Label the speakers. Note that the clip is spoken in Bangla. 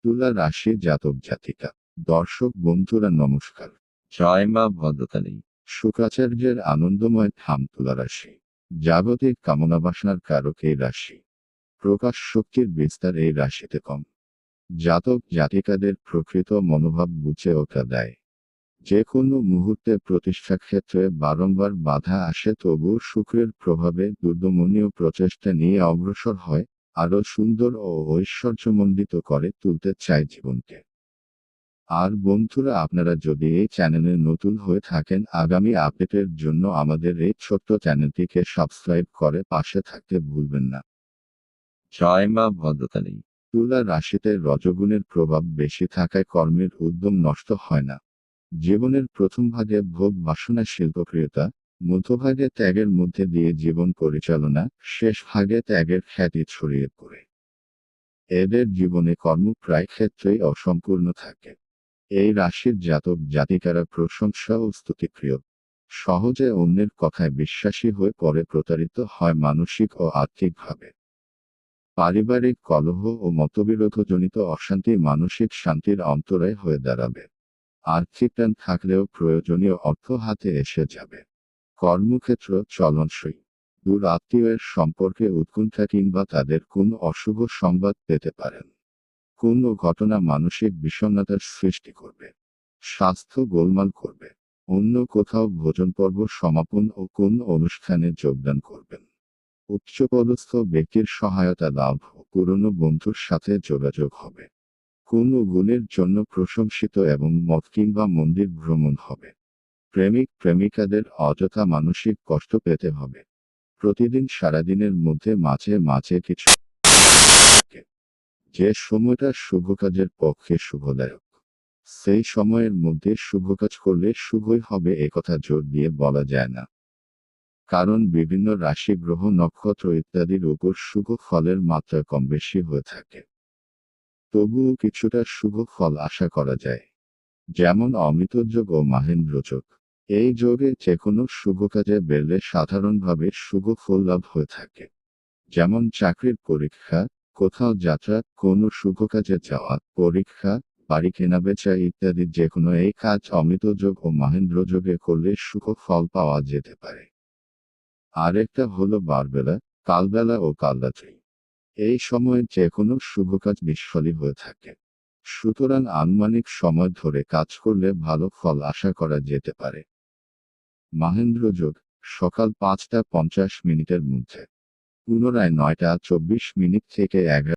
Speaker 1: তুলা রাশি জাতক জাতিকা। দর্শক বন্ধুরা নমস্কার। জয় মা ভদ্রকালী। শুক্রাচার্যের আনন্দময় ধাম তুলা রাশি। জাগতিক কামনা বাসনার কারক এই রাশি। প্রকাশ শক্তির বিস্তার এই রাশিতে কম। জাতক জাতিকাদের প্রকৃত মনোভাব বুঝে ওঠা দেয়। যে কোনো মুহূর্তে প্রতিষ্ঠা ক্ষেত্রে বারংবার বাধা আসে, তবুও শুক্রের প্রভাবে দুর্দমনীয় প্রচেষ্টা নিয়ে অগ্রসর হয়, আরও সুন্দর ও ঐশ্বর্যমণ্ডিত করে তুলতে চায় জীবনকে। আর বন্ধুরা, আপনারা যদি এই চ্যানেলে নতুন হয়ে থাকেন, আগামী আপডেটের জন্য আমাদের এই ছোট্ট চ্যানেলটিকে সাবস্ক্রাইব করে পাশে থাকতে ভুলবেন না। জয় মা ভদ্রকালী। তুলা রাশিতে রজগুণের প্রভাব বেশি থাকায় কর্মের উদ্যম নষ্ট হয় না। জীবনের প্রথম ভাগে ভোগ বাসনা শিল্পপ্রিয়তা, মধ্যভাগে ত্যাগের মধ্যে দিয়ে জীবন পরিচালনা, শেষ ভাগে ত্যাগের খ্যাতি ছড়িয়ে পড়ে। এদের জীবনে কর্ম প্রায় ক্ষেত্রেই অসম্পূর্ণ থাকে। এই রাশির জাতক জাতিকারা প্রশংসা ও স্তুতিপ্রিয়। সহজে অন্যের কথায় বিশ্বাসী হয়ে পরে প্রতারিত হয় মানসিক ও আর্থিকভাবে। পারিবারিক কলহ ও মতবিরোধজনিত অশান্তি মানসিক শান্তির অন্তরায় হয়ে দাঁড়াবে। আর্থিক টান থাকলেও প্রয়োজনীয় অর্থ হাতে এসে যাবে। কর্মক্ষেত্র চলনসই। দূর আত্মীয়ের সম্পর্কে উৎকণ্ঠা কিংবা তাদের কোনো অশুভ সংবাদ পেতে পারেন। কোনো ঘটনা মানসিক বিষণ্ণতার সৃষ্টি করবে। স্বাস্থ্য গোলমাল করবে। অন্য কোথাও ভোজন পর্ব সমাপন ও কোন অনুষ্ঠানে যোগদান করবেন। উচ্চপদস্থ ব্যক্তির সহায়তা লাভ ও পুরনো বন্ধুর সাথে যোগাযোগ হবে। কোনো গুণের জন্য প্রশংসিত এবং মঠ কিংবা মন্দির ভ্রমণ হবে। প্রেমিক প্রেমিকাদের অযথা মানসিক কষ্ট পেতে হবে। প্রতিদিন সারাদিনের মধ্যে মাঝে মাঝে কিছু থাকে, যে সময়টা শুভ কাজের পক্ষে শুভদায়ক। সেই সময়ের মধ্যে শুভ কাজ করলে শুভই হবে, একথা জোর দিয়ে বলা যায় না। কারণ বিভিন্ন রাশি গ্রহ নক্ষত্র ইত্যাদির উপর শুভ ফলের মাত্রা কম বেশি হয়ে থাকে। তবুও কিছুটা শুভ ফল আশা করা যায়। যেমন অমৃতযোগ ও মাহেন্দ্রযোগ। এই যোগে যে কোনো শুভ কাজে বেরলে সাধারণভাবে শুভ ফল লাভ হয়ে থাকে। যেমন চাকরির পরীক্ষা, কোথাও যাত্রা, কোনো শুভ কাজে যাওয়া, পরীক্ষা, বাড়ি কেনাবেচা ইত্যাদি যে কোনো এই কাজ অমৃতযোগ ও মাহেন্দ্রযোগে করলে শুভ ফল পাওয়া যেতে পারে। আরেকটা হলো বারবেলা, কালবেলা ও কালরাত্রি। এই সময়ে যে কোনো শুভ কাজ নিষ্ফলই হয়ে থাকে। সুতরাং আনুমানিক সময় ধরে কাজ করলে ভালো ফল আশা করা যেতে পারে। মাহেন্দ্রযোগ, সকাল 5টা 50 মিনিটের মধ্যে, পুনরায় 9টা 24 মিনিট থেকে 11